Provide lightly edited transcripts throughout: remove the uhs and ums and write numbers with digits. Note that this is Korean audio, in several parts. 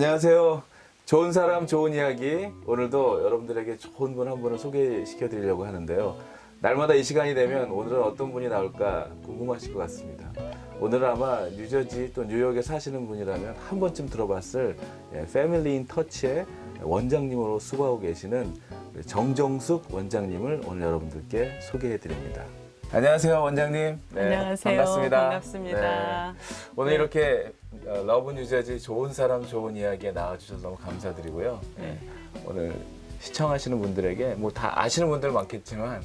안녕하세요. 좋은 사람, 좋은 이야기. 오늘도 여러분들에게 좋은 분 한 분을 소개시켜 드리려고 하는데요. 날마다 이 시간이 되면 오늘은 어떤 분이 나올까 궁금하실 것 같습니다. 오늘은 아마 뉴저지 또 뉴욕에 사시는 분이라면 한 번쯤 들어봤을 패밀리 인 터치의 원장님으로 수고하고 계시는 정정숙 원장님을 오늘 여러분들께 소개해 드립니다. 안녕하세요, 원장님. 네, 안녕하세요. 반갑습니다. 반갑습니다. 네. 오늘 이렇게 러브 뉴저지 좋은 사람 좋은 이야기에 나와주셔서 너무 감사드리고요. 네. 오늘 시청하시는 분들에게 뭐 다 아시는 분들 많겠지만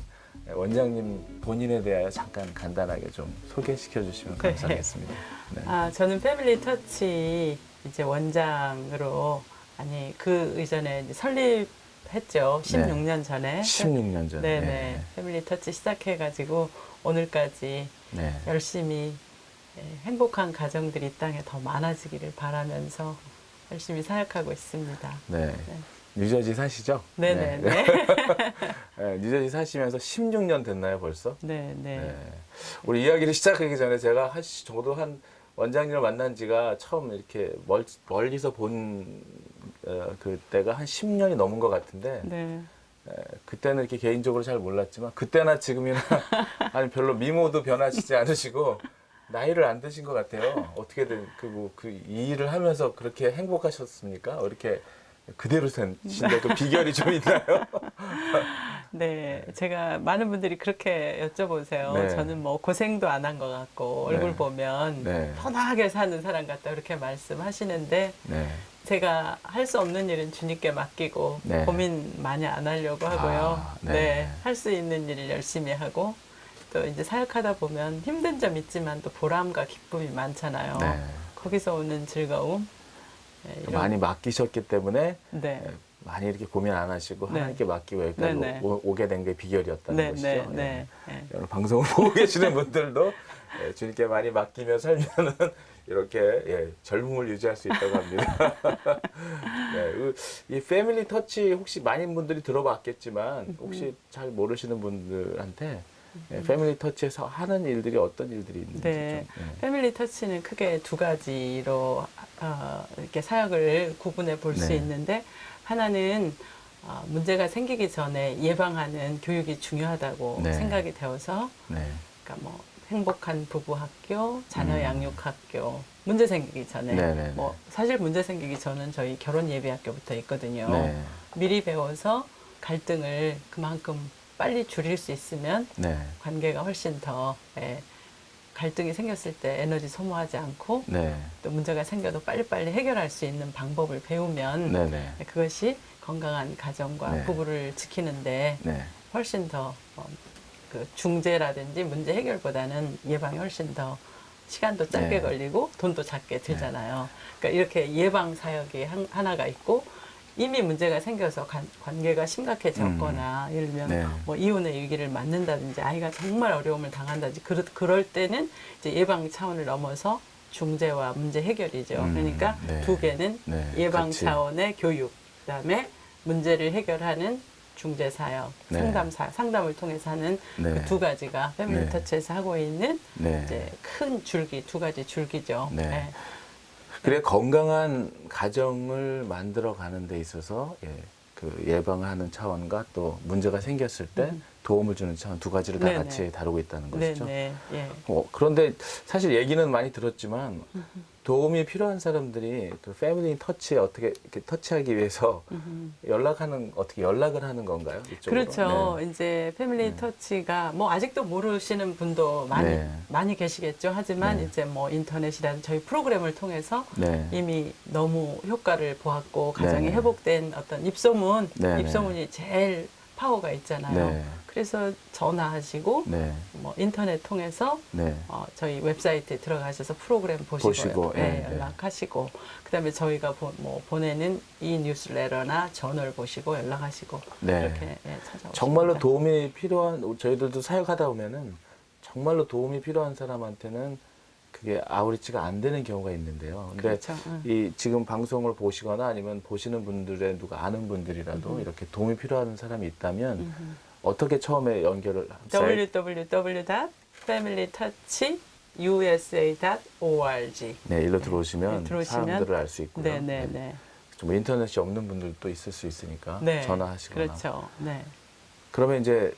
원장님 본인에 대하여 잠깐 간단하게 좀 소개시켜 주시면 감사하겠습니다. 네. 저는 패밀리 터치 이제 원장으로 그 이전에 이제 설립했죠. 16년 전에. 16년 전에. 네네. 네. 패밀리 터치 시작해가지고 오늘까지 네. 열심히 행복한 가정들이 이 땅에 더 많아지기를 바라면서 열심히 사역하고 있습니다. 네. 네. 뉴저지 사시죠? 네네네. 네. 네, 뉴저지 사시면서 16년 됐나요, 벌써? 네네. 네. 우리 이야기를 시작하기 전에 제가 저도 한 원장님을 만난 지가 처음 이렇게 멀리서 본 그때가 한 10년이 넘은 것 같은데 네. 그때는 이렇게 개인적으로 잘 몰랐지만 그때나 지금이나 아니 별로 미모도 변하시지 않으시고 나이를 안 드신 것 같아요. 어떻게든 이 일을 하면서 그렇게 행복하셨습니까? 이렇게 그대로 되신데 그 비결이 좀 있나요? 네, 제가 많은 분들이 그렇게 여쭤보세요. 네. 저는 뭐 고생도 안 한 것 같고 네. 얼굴 보면 네. 편하게 사는 사람 같다 이렇게 말씀하시는데 네. 제가 할 수 없는 일은 주님께 맡기고 네. 고민 많이 안 하려고 하고요. 네. 할 수 있는 일을 열심히 하고 또 이제 사역하다 보면 힘든 점 있지만 또 보람과 기쁨이 많잖아요. 네. 거기서 오는 즐거움. 네, 이런- 많이 맡기셨기 때문에 네. 많이 이렇게 고민 안 하시고 네. 하나님께 맡기고 여기까지 네, 네. 오게 된 게 비결이었다는 네, 것이죠. 네, 예. 네, 네. 여러분 방송을 보고 계시는 분들도 주님께 많이 맡기며 살면은 이렇게 젊음을 유지할 수 있다고 합니다. 이 패밀리 터치 혹시 많은 분들이 들어봤겠지만 혹시 잘 모르시는 분들한테 패밀리 터치에서 하는 일들이 어떤 일들이 있는지 네, 좀. 패밀리 터치는 크게 두 가지로 이렇게 사역을 구분해 볼 수 네. 있는데 하나는 문제가 생기기 전에 예방하는 교육이 중요하다고 네. 생각이 되어서 네. 그러니까 뭐 행복한 부부 학교, 자녀 음. 양육 학교 문제 생기기 전에 네네네. 뭐 사실 문제 생기기 전은 저희 결혼 예비 학교부터 있거든요. 네. 미리 배워서 갈등을 그만큼 빨리 줄일 수 있으면 네. 관계가 훨씬 더 갈등이 생겼을 때 에너지 소모하지 않고 네. 또 문제가 생겨도 빨리빨리 해결할 수 있는 방법을 배우면 네네. 그것이 건강한 가정과 네. 부부를 지키는데 네. 훨씬 더 그 중재라든지 문제 해결보다는 예방이 훨씬 더 시간도 짧게 네. 걸리고 돈도 작게 들잖아요. 그러니까 이렇게 예방 사역이 하나가 있고 이미 문제가 생겨서 관계가 심각해졌거나 예를 들면 네. 뭐 이혼의 위기를 맞는다든지 아이가 정말 어려움을 당한다든지 그럴 때는 이제 예방 차원을 넘어서 중재와 문제 해결이죠. 그러니까 네. 두 개는 네. 예방 같이. 차원의 교육, 그다음에 문제를 해결하는 중재 사역, 네. 상담을 통해서 하는 네. 그 두 가지가 패밀리 네. 터치에서 하고 있는 네. 이제 큰 줄기, 두 가지 줄기죠. 네. 그래 건강한 가정을 만들어 가는 데 있어서 그 예방하는 차원과 또 문제가 생겼을 때 도움을 주는 차원 두 가지를 다 네네. 같이 다루고 있다는 것이죠. 네, 예. 그런데 사실 얘기는 많이 들었지만 도움이 필요한 사람들이 그 패밀리 터치에 어떻게 이렇게 터치하기 위해서 어떻게 연락을 하는 건가요? 이쪽으로? 그렇죠. 네. 이제 패밀리 터치가 뭐 아직도 모르시는 분도 네. 많이 계시겠죠. 하지만 네. 이제 뭐 인터넷이라든 저희 프로그램을 통해서 네. 이미 너무 효과를 보았고 가정이 네. 회복된 어떤 네. 입소문이 제일 파워가 있잖아요. 네. 그래서 전화하시고 네. 뭐 인터넷 통해서 네. 저희 웹사이트에 들어가셔서 프로그램 보시고 예, 연락하시고 그다음에 저희가 보내는 이 뉴스레터나 저널 보시고 연락하시고 네. 이렇게 찾아오십니다. 정말로 도움이 필요한 저희들도 사역하다 보면은 정말로 도움이 필요한 사람한테는 그게 아우리치가 안 되는 경우가 있는데요. 근데 그렇죠. 이 지금 방송을 보시거나 아니면 보시는 분들의 누가 아는 분들이라도 이렇게 도움이 필요한 사람이 있다면 어떻게 처음에 연결을 www.familytouch usa.org. 네, 일로 들어오시면, 네, 들어오시면 사람들을 알 수 있고요. 네네네. 좀 인터넷이 없는 분들도 있을 수 있으니까 네. 전화하시거나. 그렇죠. 네. 그러면 이제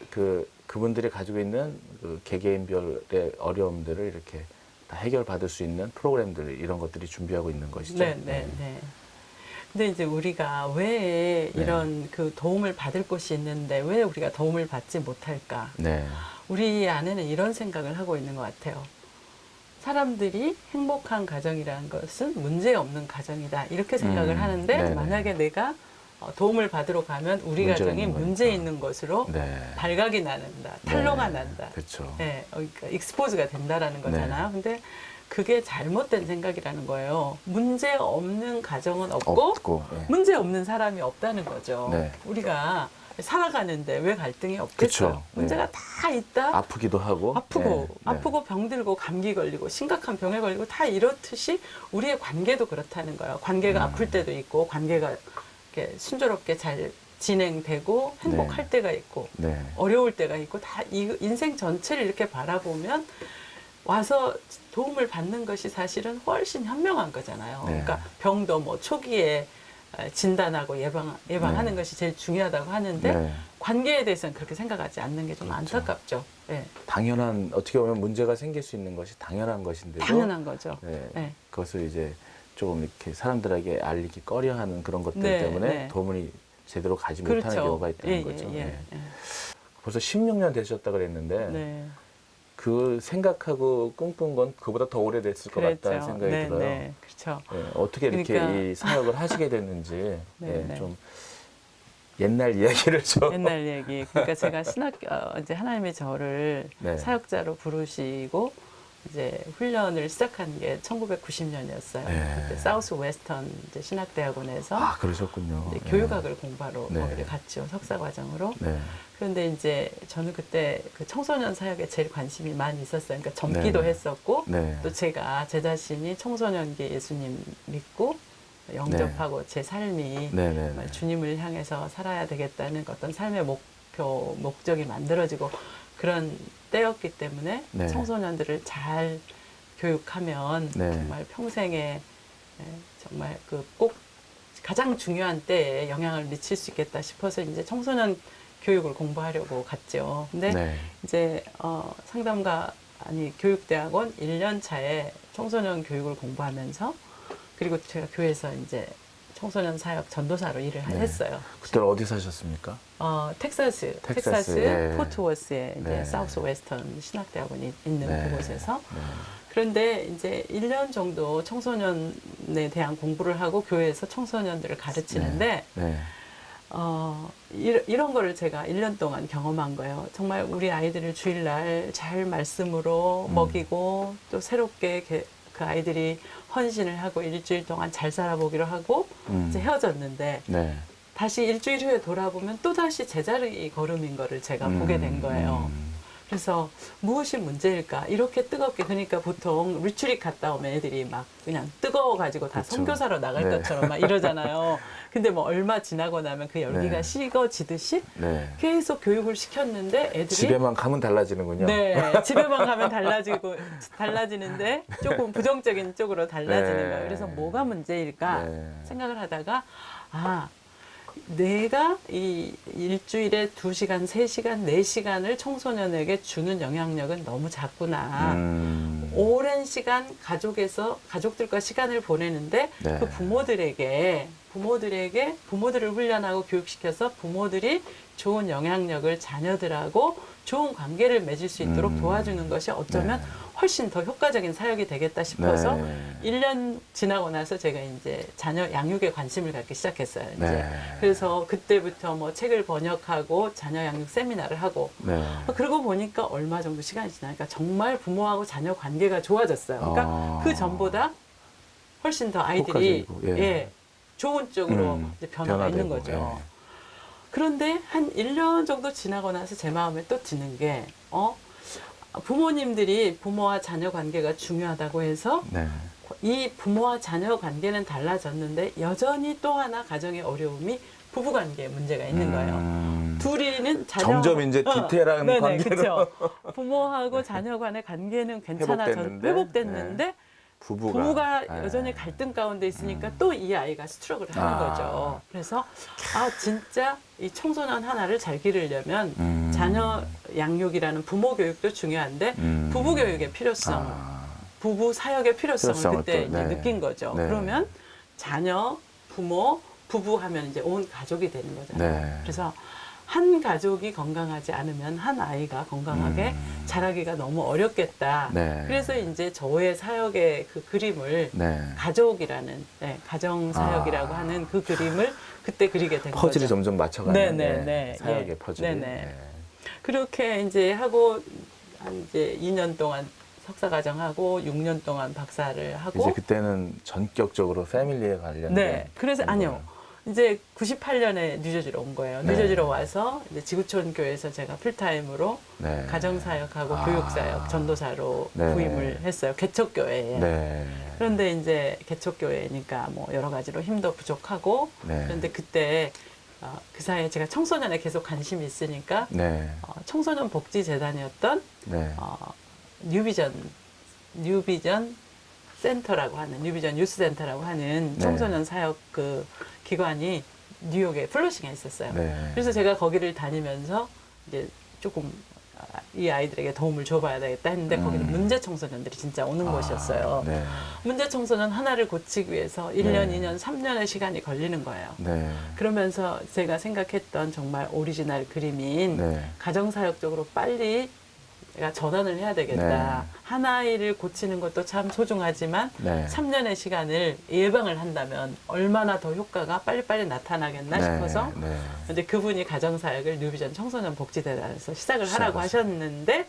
그분들이 가지고 있는 그 개개인별의 어려움들을 이렇게 다 해결받을 수 있는 프로그램들 이런 것들이 준비하고 있는 것이죠. 네네네. 근데 이제 우리가 왜 네. 이런 그 도움을 받을 곳이 있는데 왜 우리가 도움을 받지 못할까? 네. 우리 안에는 이런 생각을 하고 있는 것 같아요. 사람들이 행복한 가정이라는 것은 문제 없는 가정이다. 이렇게 생각을 하는데 네네. 만약에 내가 도움을 받으러 가면 우리 문제가 가정이 있는 문제 거니까. 있는 것으로 네. 발각이 나는다. 탄로가 네. 난다. 그렇죠. 네, 그러니까 익스포즈가 된다라는 거잖아요. 근데 그게 잘못된 생각이라는 거예요. 문제 없는 가정은 없고 네. 문제 없는 사람이 없다는 거죠. 네. 우리가 살아가는데 왜 갈등이 없겠어요? 그쵸. 문제가 네. 다 있다. 아프기도 하고. 아프고 병들고 감기 걸리고 심각한 병에 걸리고 다 이렇듯이 우리의 관계도 그렇다는 거예요. 관계가 아플 때도 있고 관계가 이렇게 순조롭게 잘 진행되고 행복할 때가 있고 네. 어려울 때가 있고 다 이 인생 전체를 이렇게 바라보면 와서 도움을 받는 것이 사실은 훨씬 현명한 거잖아요. 네. 그러니까 병도 뭐 초기에 진단하고 예방하는 네. 것이 제일 중요하다고 하는데 네. 관계에 대해서는 그렇게 생각하지 않는 게 좀 그렇죠. 안타깝죠. 네. 당연한 어떻게 보면 문제가 생길 수 있는 것이 당연한 것인데도 당연한 거죠. 네. 네. 그것을 이제 조금 이렇게 사람들에게 알리기 꺼려하는 그런 것들 네, 때문에 네. 도움이 제대로 가지 그렇죠. 못하는 경우가 있다는 예, 거죠. 예, 네. 예. 벌써 16년 되셨다 그랬는데 네. 그 생각하고 꿈꾼 건 그보다 더 오래됐을 것 같다는 생각이 네, 들어요. 네. 그렇죠. 네, 어떻게 이렇게 그러니까 이 사역을 하시게 됐는지 네, 예, 네. 좀 옛날 이야기를 좀 옛날 얘기. 그러니까 제가 이제 하나님이 저를 네. 사역자로 부르시고 이제 훈련을 시작한 게 1990년이었어요. 네. 그때 사우스 웨스턴 이제 신학대학원에서 아 그러셨군요. 이제 네. 교육학을 공부하러 네. 거기를 갔죠. 석사 과정으로. 네. 그런데 이제 저는 그때 그 청소년 사역에 제일 관심이 많이 있었어요. 그러니까 젊기도 네. 했었고 네. 또 제가 제 자신이 청소년기에 예수님 믿고 영접하고 제 삶이 네. 네. 정말 주님을 향해서 살아야 되겠다는 어떤 삶의 목적이 만들어지고 그런 때였기 때문에 네. 청소년들을 잘 교육하면 네. 정말 평생에 정말 그 꼭 가장 중요한 때에 영향을 미칠 수 있겠다 싶어서 이제 청소년 교육을 공부하려고 갔죠. 근데 네. 이제 교육대학원 1년 차에 청소년 교육을 공부하면서 그리고 제가 교회에서 이제 청소년 사역 전도사로 일을 네. 했어요. 그때 어디 사셨습니까? 텍사스 예. 포트워스에 이제 네. 사우스 웨스턴 신학대학원이 있는 네. 그곳에서 네. 그런데 이제 1년 정도 청소년에 대한 공부를 하고 교회에서 청소년들을 가르치는데 네. 이런 거를 제가 1년 동안 경험한 거예요. 정말 우리 아이들을 주일날 잘 말씀으로 먹이고 또 새롭게 그 아이들이 헌신을 하고 일주일 동안 잘 살아보기로 하고 이제 헤어졌는데 네. 다시 일주일 후에 돌아보면 또다시 제자리 걸음인 거를 제가 보게 된 거예요. 그래서 무엇이 문제일까? 이렇게 뜨겁게 그러니까 보통 리트릿 갔다 오면 애들이 막 그냥 뜨거워가지고 다 그쵸. 선교사로 나갈 네. 것처럼 막 이러잖아요. 근데 뭐 얼마 지나고 나면 그 열기가 네. 식어지듯이 네. 계속 교육을 시켰는데 애들이 집에만 가면 달라지는군요. 네, 집에만 가면 달라지는데 조금 부정적인 쪽으로 달라지는 네. 거예요. 그래서 뭐가 문제일까 네. 생각을 하다가 내가 이 일주일에 2시간, 3시간, 4시간을 청소년에게 주는 영향력은 너무 작구나. 오랜 시간 가족들과 시간을 보내는데 네. 그 부모들을 훈련하고 교육시켜서 부모들이 좋은 영향력을 자녀들하고 좋은 관계를 맺을 수 있도록 도와주는 것이 어쩌면 네. 훨씬 더 효과적인 사역이 되겠다 싶어서 네. 1년 지나고 나서 제가 이제 자녀 양육에 관심을 갖기 시작했어요. 이제. 네. 그래서 그때부터 뭐 책을 번역하고 자녀 양육 세미나를 하고 네. 그러고 보니까 얼마 정도 시간이 지나니까 정말 부모하고 자녀 관계가 좋아졌어요. 그러니까 그 전보다 훨씬 더 아이들이 효과적이고, 예. 좋은 쪽으로 이제 변화가 있는 변화되고, 거죠. 예. 그런데 한 1년 정도 지나고 나서 제 마음에 또 드는 게 부모님들이 부모와 자녀 관계가 중요하다고 해서 네. 이 부모와 자녀 관계는 달라졌는데 여전히 또 하나 가정의 어려움이 부부관계에 문제가 있는 거예요. 둘이는 자녀 점점 이제 디테일한 네네, 관계로 그쵸. 부모하고 자녀 간의 관계는 회복됐는데 부부가 여전히 갈등 가운데 있으니까 또 이 아이가 스트럭을 하는 거죠. 그래서 진짜 이 청소년 하나를 잘 기르려면 자녀 양육이라는 부모 교육도 중요한데 부부 교육의 필요성을 부부 사역의 필요성을 그때 이제 느낀 거죠. 그러면 자녀, 부모, 부부 하면 이제 온 가족이 되는 거잖아요. 그래서 한 가족이 건강하지 않으면 한 아이가 건강하게 자라기가 너무 어렵겠다. 그래서 이제 저의 사역의 그 그림을 가족이라는 가정 사역이라고 하는 그 그림을 그때 그리게 된 거죠. 퍼즐이 점점 맞춰가는 사역의 퍼즐이. 그렇게 이제 하고 한 이제 2년 동안 석사과정하고 6년 동안 박사를 하고 이제 그때는 전격적으로 패밀리에 관련된. 그래서 아니요. 이제 98년에 뉴저지로 온 거예요. 뉴저지로 와서 이제 지구촌 교회에서 제가 풀타임으로 가정사역하고 교육사역 전도사로 부임을 했어요. 개척교회에. 그런데 이제 개척교회니까 뭐 여러 가지로 힘도 부족하고 그런데 그때 그 사이에 제가 청소년에 계속 관심이 있으니까 청소년 복지재단이었던 뉴비전 센터라고 하는 뉴비전 유스센터라고 하는 청소년 사역 그 기관이 뉴욕에 플러싱에 있었어요. 그래서 제가 거기를 다니면서 이제 조금 이 아이들에게 도움을 줘봐야 되겠다 했는데 거기는 문제 청소년들이 진짜 오는 곳이었어요. 문제 청소년 하나를 고치기 위해서 1년, 2년, 3년의 시간이 걸리는 거예요. 그러면서 제가 생각했던 정말 오리지널 그림인 가정사역적으로 빨리 내가 전환을 해야 되겠다. 한 아이를 고치는 것도 참 소중하지만 3년의 시간을 예방을 한다면 얼마나 더 효과가 빨리빨리 나타나겠나 싶어서 근데 그분이 가정사역을 뉴비전 청소년 복지대단에서 시작을 하라고 하셨는데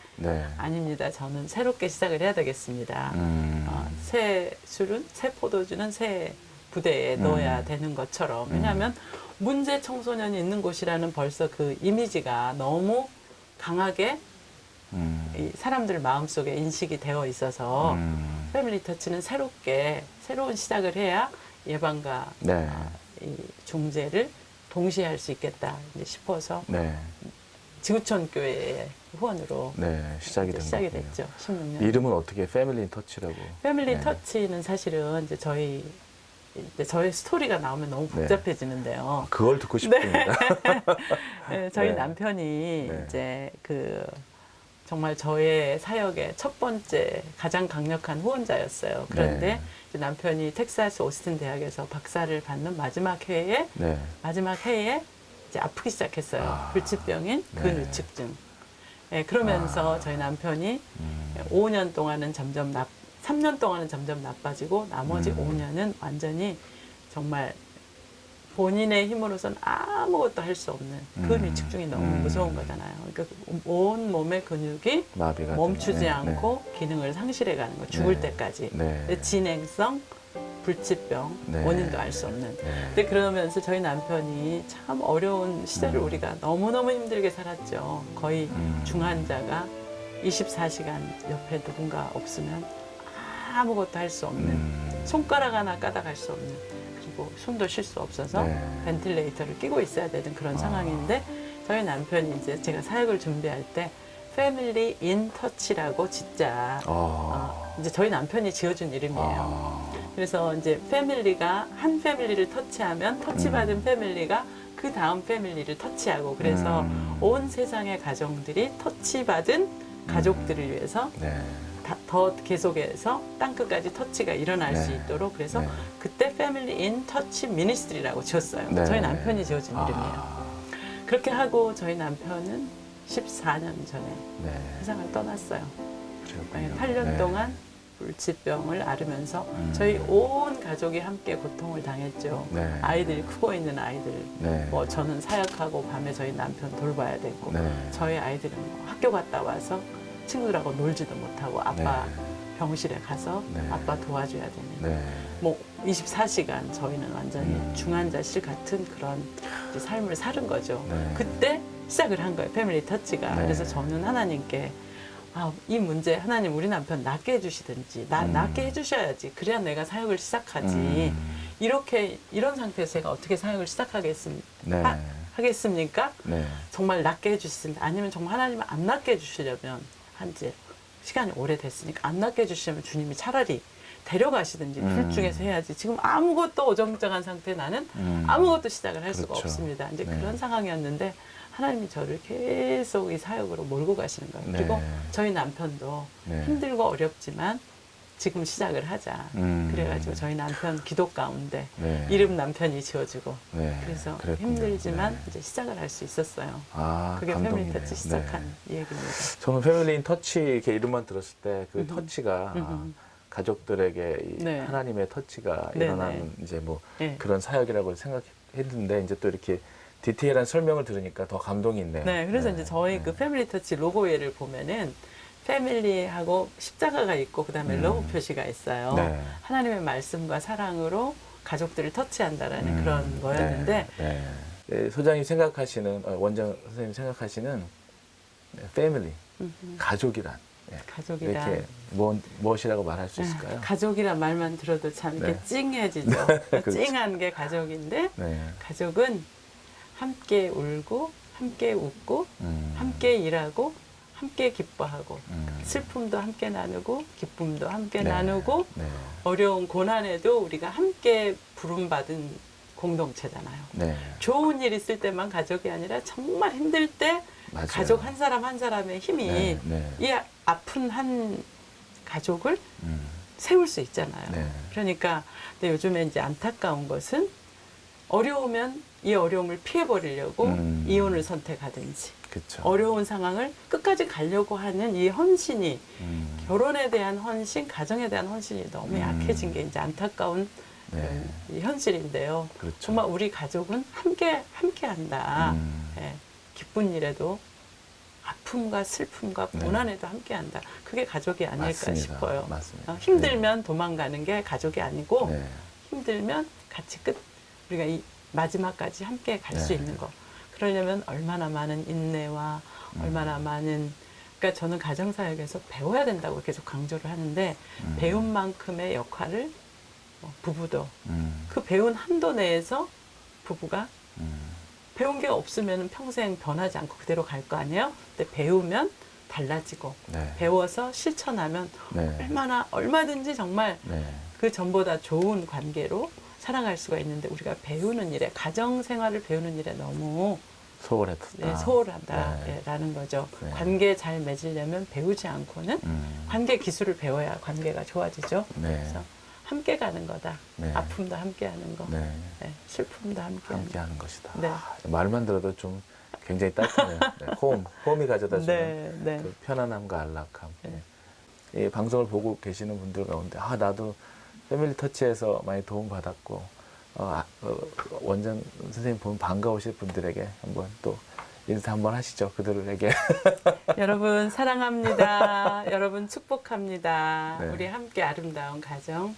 아닙니다. 저는 새롭게 시작을 해야 되겠습니다. 새 술은, 새 포도주는 새 부대에 넣어야 되는 것처럼 왜냐하면 문제 청소년이 있는 곳이라는 벌써 그 이미지가 너무 강하게 이 사람들 마음속에 인식이 되어 있어서 패밀리 터치는 새로운 시작을 해야 예방과 이 중재를 동시에 할 수 있겠다 싶어서 지구촌 교회의 후원으로 시작이 됐죠. 16년. 이름은 어떻게 패밀리 터치라고? 패밀리 터치는 사실은 이제 저의 스토리가 나오면 너무 복잡해지는데요. 그걸 듣고 싶습니다. 저희 남편이 이제 정말 저의 사역의 첫 번째 가장 강력한 후원자였어요. 그런데 이제 남편이 텍사스 오스틴 대학에서 박사를 받는 마지막 해에 이제 아프기 시작했어요. 불치병인 근위축증. 그러면서 저희 남편이 5년 동안은 3년 동안은 점점 나빠지고 나머지 5년은 완전히 정말 본인의 힘으로선 아무것도 할 수 없는 근위축증이 너무 무서운 거잖아요. 그러니까 온 몸의 근육이 멈추지 않고 기능을 상실해가는 거, 죽을 때까지. 진행성, 불치병, 원인도 알 수 없는. 근데 그러면서 저희 남편이 참 어려운 시절을 우리가 너무너무 힘들게 살았죠. 거의 중환자가 24시간 옆에 누군가 없으면 아무것도 할 수 없는, 손가락 하나 까닥할 수 없는, 그리고 숨도 쉴 수 없어서 벤틸레이터를 끼고 있어야 되는 그런 상황인데 저희 남편이 이제 제가 사역을 준비할 때 패밀리 인 터치라고 진짜 이제 저희 남편이 지어준 이름이에요. 그래서 이제 패밀리가 한 패밀리를 터치하면 터치받은 패밀리가 그 다음 패밀리를 터치하고 그래서 온 세상의 가정들이 터치받은 가족들을 위해서 더 계속해서 땅끝까지 터치가 일어날 수 있도록 그래서 그때 패밀리 인 터치 미니스트리라고 지었어요. 저희 남편이 지어준 이름이에요. 그렇게 하고 저희 남편은 14년 전에 세상을 떠났어요. 8년 동안 불치병을 앓으면서 저희 온 가족이 함께 고통을 당했죠. 아이들이 크고 있는 아이들, 뭐 저는 사역하고 밤에 저희 남편 돌봐야 되고 저희 아이들은 뭐 학교 갔다 와서 친구들하고 놀지도 못하고 아빠 병실에 가서 아빠 도와줘야 되는 뭐 24시간 저희는 완전히 중환자실 같은 그런 이제 삶을 사는 거죠. 그때 시작을 한 거예요. 패밀리 터치가. 그래서 저는 하나님께 이 문제 하나님 우리 남편 낫게 해주시든지 낫게 해주셔야지 그래야 내가 사역을 시작하지 이런 상태에서 제가 어떻게 사역을 시작하겠습니까? 네. 하겠습니까? 네. 정말 낫게 해주시면, 아니면 정말 하나님은 안 낫게 해주시려면, 한지 시간이 오래됐으니까 안 낫게 해주시면 주님이 차라리 데려가시든지 둘 중에서 해야지. 지금 아무것도 어정쩡한 상태 나는 아무것도 시작을 할 수가 그렇죠. 없습니다. 이제 네. 그런 상황이었는데 하나님이 저를 계속 이 사역으로 몰고 가시는 거예요. 네. 그리고 저희 남편도 네. 힘들고 어렵지만 지금 시작을 하자. 그래가지고 저희 남편 기도 가운데 네. 이름 남편이 지어주고 네. 그래서 그랬군요. 힘들지만 네. 이제 시작을 할 수 있었어요. 아, 그게 감동이네요. 패밀리 터치 시작한 네. 얘기입니다. 저는 패밀리 인 터치 이렇게 이름만 들었을 때 그 터치가 음흠. 가족들에게 이 네. 하나님의 터치가 네네. 일어나는 이제 뭐 네. 그런 사역이라고 생각했는데 이제 또 이렇게 디테일한 설명을 들으니까 더 감동이 있네요. 네, 그래서 네. 이제 저희 네. 그 패밀리 터치 로고에를 보면은 패밀리하고 십자가가 있고 그다음에 러브 표시가 있어요. 네. 하나님의 말씀과 사랑으로 가족들을 터치한다라는 그런 거였는데 네. 네, 소장님 생각하시는 원장 선생님 생각하시는 패밀리 가족이란 네. 가족이란 이렇게 무엇이라고 말할 수 있을까요? 가족이란 말만 들어도 참 이렇게 네. 찡해지죠. 그렇죠. 찡한 게 가족인데 네. 가족은 함께 울고 함께 웃고 음. 함께 일하고 함께 기뻐하고 음. 슬픔도 함께 나누고 기쁨도 함께 네. 나누고 네. 어려운 고난에도 우리가 함께 부름받은 공동체잖아요. 네. 좋은 일 있을 때만 가족이 아니라 정말 힘들 때 맞아요. 가족 한 사람 한 사람의 힘이 네. 네. 이 아픈 한 가족을 음. 세울 수 있잖아요. 네. 그러니까 근데 요즘에 이제 안타까운 것은 어려우면 이 어려움을 피해버리려고 이혼을 선택하든지 그렇죠. 어려운 상황을 끝까지 가려고 하는 이 헌신이 결혼에 대한 헌신, 가정에 대한 헌신이 너무 약해진 게 이제 안타까운 네. 이 현실인데요. 그렇죠. 정말 우리 가족은 함께 한다. 예, 기쁜 일에도 아픔과 슬픔과 네. 고난에도 함께한다. 그게 가족이 아닐까 맞습니다. 싶어요. 맞습니다. 힘들면 도망가는 게 가족이 아니고 네. 힘들면 같이 우리가 이 마지막까지 함께 갈 수 네. 있는 거. 그러려면 얼마나 많은 인내와 얼마나 많은 그러니까 저는 가정사역에서 배워야 된다고 계속 강조를 하는데 배운 만큼의 역할을 부부도 그 배운 한도 내에서 부부가 배운 게 없으면 평생 변하지 않고 그대로 갈 거 아니에요? 근데 배우면 달라지고 네. 배워서 실천하면 네. 얼마든지 정말 네. 그 전보다 좋은 관계로 살아갈 수가 있는데 우리가 배우는 일에 가정 생활을 배우는 일에 너무 소홀했다. 소홀한다라는 거죠. 네. 관계 잘 맺으려면 배우지 않고는 관계 기술을 배워야 관계가 좋아지죠. 네. 그래서 함께 가는 거다. 네. 아픔도 함께 하는 거. 네. 네, 슬픔도 함께 하는 거. 함께하는 것이다. 네. 말만 들어도 좀 굉장히 따뜻해요. 네. 홈이 가져다주는 네, 네. 그 편안함과 안락함. 네. 이 방송을 보고 계시는 분들 가운데 나도 패밀리 터치에서 많이 도움 받았고 원장 선생님 보면 반가우실 분들에게 한번 또 인사 한번 하시죠. 그들에게. 여러분 사랑합니다. 여러분 축복합니다. 네. 우리 함께 아름다운 가정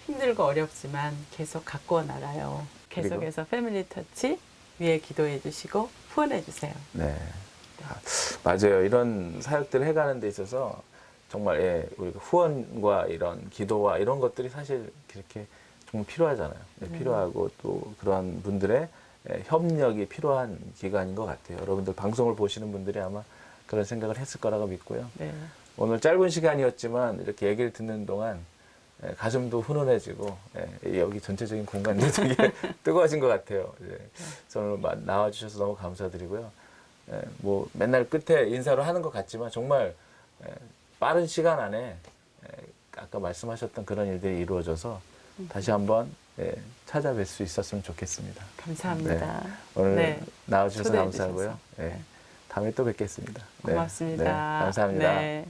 힘들고 어렵지만 계속 가꾸어 나가요. 계속해서 패밀리 터치 위에 기도해 주시고 후원해 주세요. 네. 맞아요. 이런 사역들을 해가는 데 있어서 정말 우리가 후원과 이런 기도와 이런 것들이 사실 그렇게 정말 필요하잖아요. 필요하고 또 그런 분들의 협력이 필요한 기간인 것 같아요. 여러분들 방송을 보시는 분들이 아마 그런 생각을 했을 거라고 믿고요. 네. 오늘 짧은 시간이었지만 이렇게 얘기를 듣는 동안 가슴도 훈훈해지고 여기 전체적인 공간도 되게 뜨거워진 것 같아요. 오늘 나와주셔서 너무 감사드리고요. 뭐 맨날 끝에 인사를 하는 것 같지만 정말 빠른 시간 안에 아까 말씀하셨던 그런 일들이 이루어져서 다시 한번 찾아뵐 수 있었으면 좋겠습니다. 감사합니다. 네. 오늘 네. 나와주셔서 초대해 감사하고요. 주셔서. 다음에 또 뵙겠습니다. 고맙습니다. 네. 감사합니다. 네.